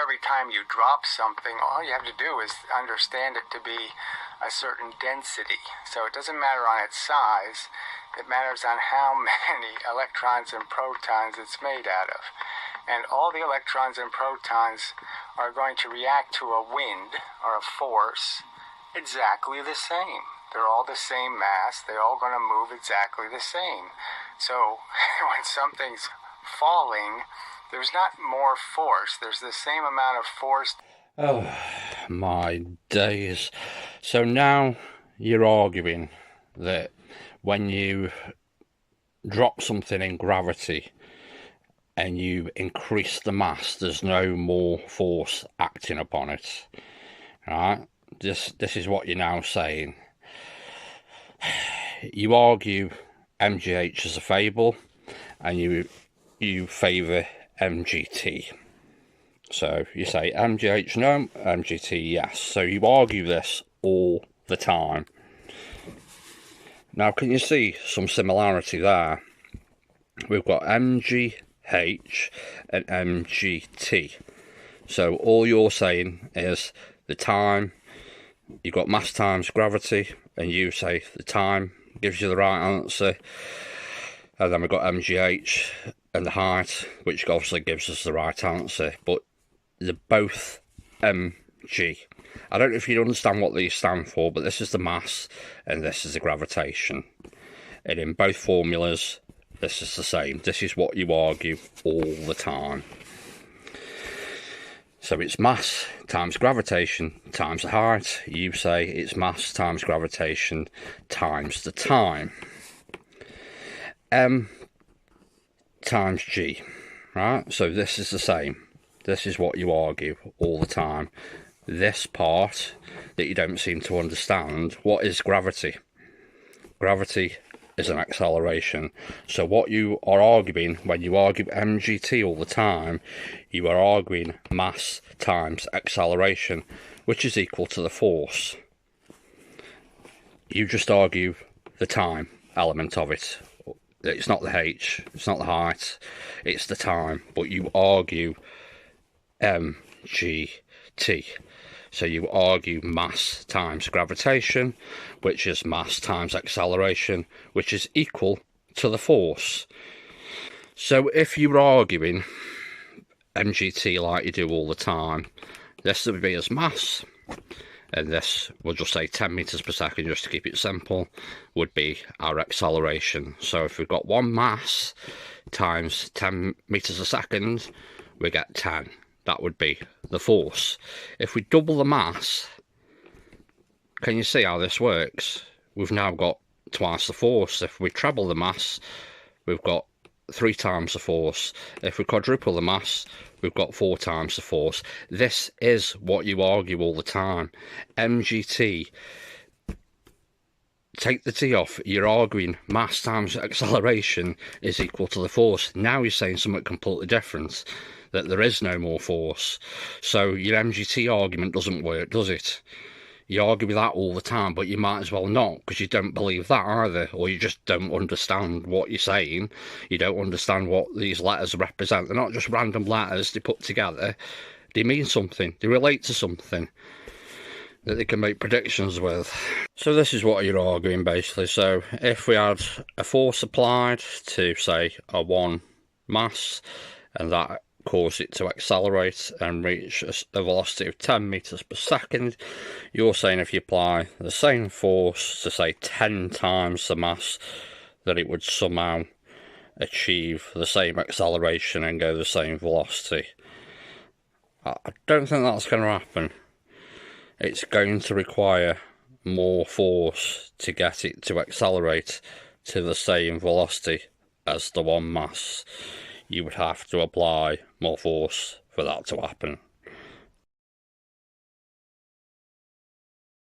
every time you drop something, all you have to do is understand it to be a certain density. So it doesn't matter on its size, it matters on how many electrons and protons it's made out of. And all the electrons and protons are going to react to a wind or a force exactly the same. They're all the same mass, they're all going to move exactly the same. So when something's falling, there's not more force, there's the same amount of force. Oh my days. So now you're arguing that when you drop something in gravity and you increase the mass, there's no more force acting upon it, right? This is what you're now saying. You argue MGH is a fable, and you favour MGT. So you say MGH no, MGT yes. So you argue this all the time. Now, can you see some similarity there? We've got MGH and MGT. So all you're saying is the time, you've got mass times gravity, and you say the time gives you the right answer. And then we've got MGH and the height, which obviously gives us the right answer. But they're both mg. I don't know if you understand what these stand for, but this is the mass and this is the gravitation. And in both formulas, this is the same. This is what you argue all the time. So it's mass times gravitation times the height. You say it's mass times gravitation times the time. M times G, right? So this is the same. This is what you argue all the time. This part that you don't seem to understand, what is gravity? Gravity is an acceleration. So what you are arguing when you argue MGT all the time, you are arguing mass times acceleration, which is equal to the force. You just argue the time element of it. It's not the h, it's not the height, it's the time, but you argue MGT. So you argue mass times gravitation, which is mass times acceleration, which is equal to the force. So if you're arguing MGT like you do all the time, this would be as mass, and this, we'll just say 10 meters per second just to keep it simple, would be our acceleration. So if we've got one mass times 10 meters a second, we get 10. That would be the force. If we double the mass, can you see how this works? We've now got twice the force. If we treble the mass, we've got 3 times the force. If we quadruple the mass, we've got 4 times the force. This is what you argue all the time. MGT, take the T off, you're arguing mass times acceleration is equal to the force. Now you're saying something completely different, that there is no more force. So your MGT argument doesn't work, does it? You argue with that all the time, but you might as well not, because you don't believe that either, or you just don't understand what you're saying. You don't understand what these letters represent. They're not just random letters they put together. They mean something. They relate to something that they can make predictions with. So this is what you're arguing, basically. So if we had a force applied to, say, a 1 mass, and that caused it to accelerate and reach a velocity of 10 meters per second, you're saying if you apply the same force to, say, 10 times the mass, that it would somehow achieve the same acceleration and go the same velocity. I don't think that's going to happen. It's going to require more force to get it to accelerate to the same velocity as the 1 mass. You would have to apply more force for that to happen.